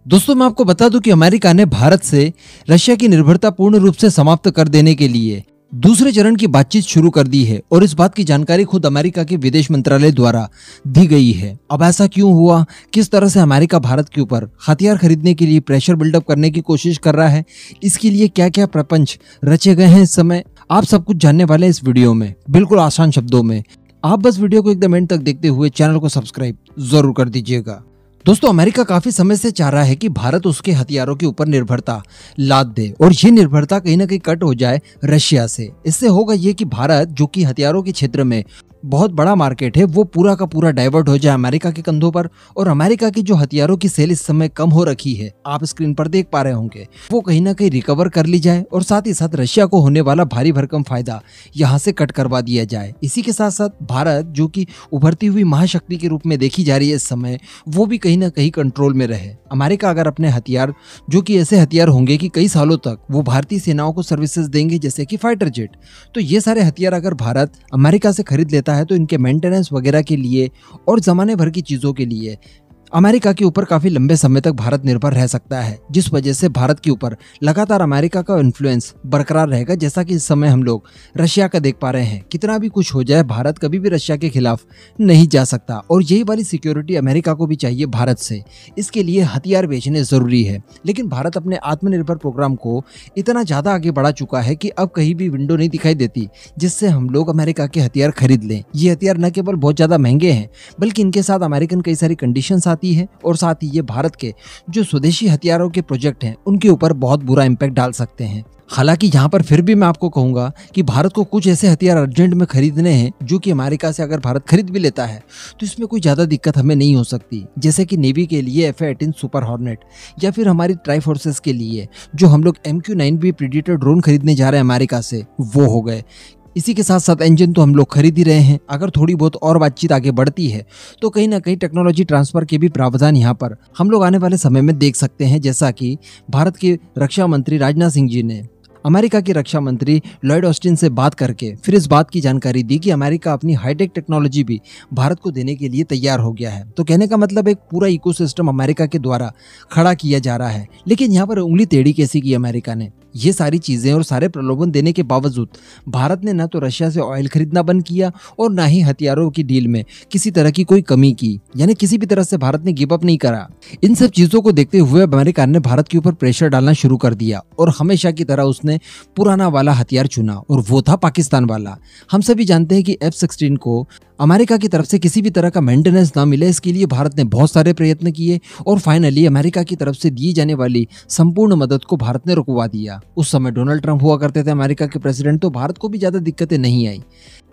दोस्तों मैं आपको बता दूं कि अमेरिका ने भारत से रशिया की निर्भरता पूर्ण रूप से समाप्त कर देने के लिए दूसरे चरण की बातचीत शुरू कर दी है और इस बात की जानकारी खुद अमेरिका के विदेश मंत्रालय द्वारा दी गई है। अब ऐसा क्यों हुआ, किस तरह से अमेरिका भारत के ऊपर हथियार खरीदने के लिए प्रेशर बिल्डअप करने की कोशिश कर रहा है, इसके लिए क्या क्या प्रपंच रचे गए हैं, इस समय आप सब कुछ जानने वाले हैं इस वीडियो में, बिल्कुल आसान शब्दों में। आप बस वीडियो को एकदम एंड तक देखते हुए चैनल को सब्सक्राइब जरूर कर दीजिएगा। दोस्तों अमेरिका काफी समय से चाह रहा है कि भारत उसके हथियारों के ऊपर निर्भरता लाद दे और ये निर्भरता कहीं ना कहीं कट हो जाए रशिया से। इससे होगा ये कि भारत, जो कि हथियारों के क्षेत्र में बहुत बड़ा मार्केट है, वो पूरा का पूरा डाइवर्ट हो जाए अमेरिका के कंधों पर और अमेरिका की जो हथियारों की सेल इस समय कम हो रखी है, आप स्क्रीन पर देख पा रहे होंगे, वो कहीं ना कहीं रिकवर कर ली जाए और साथ ही साथ रशिया को होने वाला भारी भरकम फायदा यहाँ से कट करवा दिया जाए। इसी के साथ साथ भारत, जो कि उभरती हुई महाशक्ति के रूप में देखी जा रही है इस समय, वो भी कहीं ना कहीं कंट्रोल में रहे। अमेरिका अगर अपने हथियार, जो कि ऐसे हथियार होंगे कि कई सालों तक वो भारतीय सेनाओं को सर्विसेज देंगे, जैसे कि फाइटर जेट, तो ये सारे हथियार अगर भारत अमेरिका से खरीद लेता है तो इनके मेंटेनेंस वगैरह के लिए और जमाने भर की चीजों के लिए अमेरिका के ऊपर काफी लंबे समय तक भारत निर्भर रह सकता है, जिस वजह से भारत के ऊपर लगातार अमेरिका का इन्फ्लुएंस बरकरार रहेगा। जैसा कि इस समय हम लोग रशिया का देख पा रहे हैं, कितना भी कुछ हो जाए भारत कभी भी रशिया के खिलाफ नहीं जा सकता और यही वाली सिक्योरिटी अमेरिका को भी चाहिए भारत से। इसके लिए हथियार बेचने जरूरी है, लेकिन भारत अपने आत्मनिर्भर प्रोग्राम को इतना ज्यादा आगे बढ़ा चुका है कि अब कहीं भी विंडो नहीं दिखाई देती जिससे हम लोग अमेरिका के हथियार खरीद लें। ये हथियार न केवल बहुत ज्यादा महंगे हैं, बल्कि इनके साथ अमेरिकन कई सारी कंडीशंस है और साथ ही ये भारत के जो स्वदेशी हथियारों के प्रोजेक्ट हैं उनके ऊपर बहुत बुरा इंपैक्ट डाल सकते हैं। हालांकि यहाँ पर फिर भी मैं आपको कहूंगा कि भारत को कुछ ऐसे हथियार अर्जेंट में खरीदने हैं जो कि अमेरिका से अगर भारत खरीद भी लेता है तो इसमें कोई ज्यादा दिक्कत हमें नहीं हो सकती, जैसे कि नेवी के लिए F-18 सुपर हॉर्नेट या फिर हमारी ट्राई फोर्सेस के लिए जो हम लोग MQ-9B प्रीडेटर ड्रोन खरीदने जा रहे हैं अमेरिका से, वो हो गए। इसी के साथ साथ इंजन तो हम लोग खरीद ही रहे हैं। अगर थोड़ी बहुत और बातचीत आगे बढ़ती है तो कहीं ना कहीं टेक्नोलॉजी ट्रांसफर के भी प्रावधान यहाँ पर हम लोग आने वाले समय में देख सकते हैं, जैसा कि भारत के रक्षा मंत्री राजनाथ सिंह जी ने अमेरिका के रक्षा मंत्री लॉयड ऑस्टिन से बात करके फिर इस बात की जानकारी दी कि अमेरिका अपनी हाईटेक टेक्नोलॉजी भी भारत को देने के लिए तैयार हो गया है। तो कहने का मतलब एक पूरा इकोसिस्टम अमेरिका के द्वारा खड़ा किया जा रहा है। लेकिन यहाँ पर उंगली टेढ़ी कैसी की अमेरिका ने? ये सारी चीजें और सारे प्रलोभन देने के बावजूद भारत ने न तो रशिया से ऑयल खरीदना बंद किया और ना ही हथियारों की डील में किसी तरह की कोई कमी की, यानी किसी भी तरह से भारत ने गिव अप नहीं करा। इन सब चीजों को देखते हुए अमेरिका ने भारत के ऊपर प्रेशर डालना शुरू कर दिया और हमेशा की तरह उसने पुराना वाला हथियार चुना और वो था पाकिस्तान वाला। हम सभी जानते हैं कि F-16 को अमेरिका की तरफ से किसी भी तरह का मेंटेनेंस ना मिले, इसके लिए भारत ने बहुत सारे प्रयत्न किए और फाइनली अमेरिका की तरफ से दी जाने वाली संपूर्ण मदद को भारत ने रुकवा दिया। उस समय डोनाल्ड ट्रंप हुआ करते थे अमेरिका के प्रेसिडेंट, तो भारत को भी ज्यादा दिक्कतें नहीं आई।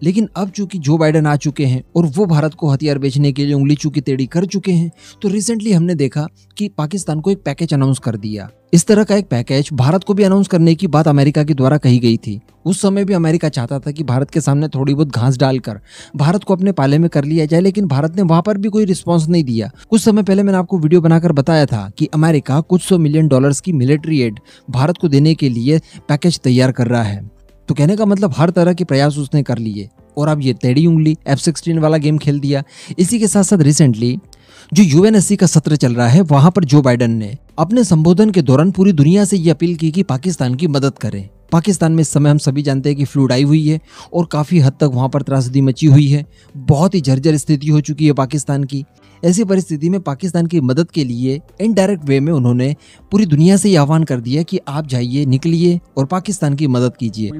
लेकिन अब चूंकि जो बाइडेन आ चुके हैं और वो भारत को हथियार बेचने के लिए उंगली चूकी टेढ़ी कर चुके हैं, तो रिसेंटली हमने देखा कि पाकिस्तान को एक पैकेज अनाउंस कर दिया। इस तरह का एक पैकेज भारत को भी अनाउंस करने की बात अमेरिका के द्वारा कही गई थी। उस समय भी अमेरिका चाहता था कि भारत के सामने थोड़ी बहुत घास डालकर भारत को अपने पाले में कर लिया जाए, लेकिन भारत ने वहां पर भी कोई रिस्पांस नहीं दिया। कुछ समय पहले मैंने आपको वीडियो बनाकर बताया था कि अमेरिका कुछ $100 मिलियन की मिलिट्री एड भारत को देने के लिए पैकेज तैयार कर रहा है। तो कहने का मतलब हर तरह के प्रयास उसने कर लिए और अब ये टेढ़ी उंगली F-16 वाला गेम खेल दिया। इसी के साथ साथ रिसेंटली जो UNSC का सत्र चल रहा है, वहां पर जो बाइडेन ने अपने संबोधन के दौरान पूरी दुनिया से ये अपील की कि पाकिस्तान की मदद करें। पाकिस्तान में इस समय हम सभी जानते हैं कि फ्लूड आई हुई है और काफी हद तक वहां पर त्रासदी मची हुई है, बहुत ही जर्जर स्थिति हो चुकी है पाकिस्तान की। ऐसी परिस्थिति में पाकिस्तान की मदद के लिए इनडायरेक्ट वे में उन्होंने पूरी दुनिया से यह आह्वान कर दिया कि आप जाइए, निकलिए और पाकिस्तान की मदद कीजिए।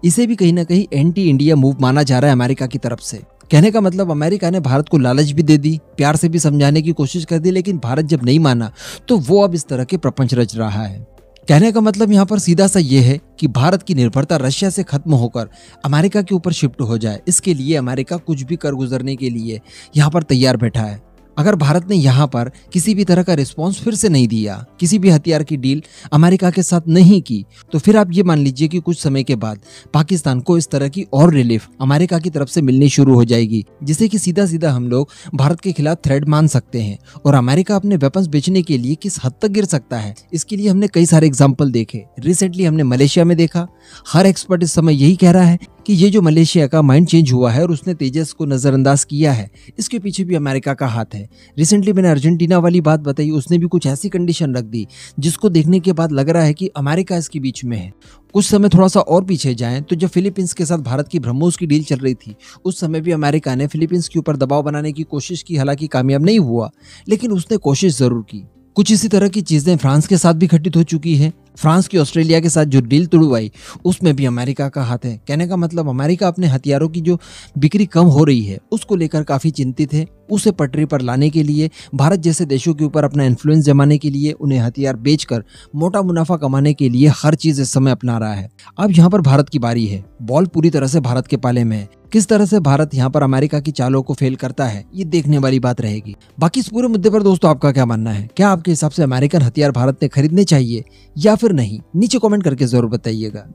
इसे भी कहीं ना कहीं एंटी इंडिया मूव माना जा रहा है अमेरिका की तरफ से। कहने का मतलब अमेरिका ने भारत को लालच भी दे दी, प्यार से भी समझाने की कोशिश कर दी, लेकिन भारत जब नहीं माना तो वो अब इस तरह के प्रपंच रच रहा है। कहने का मतलब यहाँ पर सीधा सा ये है कि भारत की निर्भरता रशिया से खत्म होकर अमेरिका के ऊपर शिफ्ट हो जाए। इसके लिए अमेरिका कुछ भी कर गुजरने के लिए यहाँ पर तैयार बैठा है। अगर भारत ने यहाँ पर किसी भी तरह का रिस्पॉन्स फिर से नहीं दिया, किसी भी हथियार की डील अमेरिका के साथ नहीं की, तो फिर आप ये मान लीजिए कि कुछ समय के बाद पाकिस्तान को इस तरह की और रिलीफ अमेरिका की तरफ से मिलनी शुरू हो जाएगी, जिसे कि सीधा सीधा हम लोग भारत के खिलाफ थ्रेट मान सकते हैं। और अमेरिका अपने वेपन्स बेचने के लिए किस हद तक गिर सकता है, इसके लिए हमने कई सारे एग्जाम्पल देखे। रिसेंटली हमने मलेशिया में देखा। हर एक्सपर्ट इस समय यही कह रहा है कि ये जो मलेशिया का माइंड चेंज हुआ है और उसने तेजस को नजरअंदाज किया है, इसके पीछे भी अमेरिका का हाथ है। रिसेंटली मैंने अर्जेंटीना वाली बात बताई, उसने भी कुछ ऐसी कंडीशन रख दी जिसको देखने के बाद लग रहा है कि अमेरिका इसके बीच में है। कुछ समय थोड़ा सा और पीछे जाएं तो जब फिलीपींस के साथ भारत की ब्रह्मोस की डील चल रही थी, उस समय भी अमेरिका ने फिलीपींस के ऊपर दबाव बनाने की कोशिश की, हालांकि कामयाब नहीं हुआ, लेकिन उसने कोशिश जरूर की। कुछ इसी तरह की चीजें फ्रांस के साथ भी घटित हो चुकी है। फ्रांस की ऑस्ट्रेलिया के साथ जो डील तुड़वाई, उसमें भी अमेरिका का हाथ है। कहने का मतलब अमेरिका अपने हथियारों की जो बिक्री कम हो रही है उसको लेकर काफी चिंतित है। उसे पटरी पर लाने के लिए, भारत जैसे देशों के ऊपर अपना इन्फ्लुएंस जमाने के लिए, उन्हें हथियार बेचकर मोटा मुनाफा कमाने के लिए हर चीज इस समय अपना रहा है। अब यहाँ पर भारत की बारी है। बॉल पूरी तरह से भारत के पाले में है। किस तरह से भारत यहाँ पर अमेरिका की चालों को फेल करता है, ये देखने वाली बात रहेगी। बाकी इस पूरे मुद्दे पर दोस्तों आपका क्या मानना है? क्या आपके हिसाब से अमेरिकन हथियार भारत ने खरीदने चाहिए या फिर नहीं? नीचे कमेंट करके जरूर बताइएगा।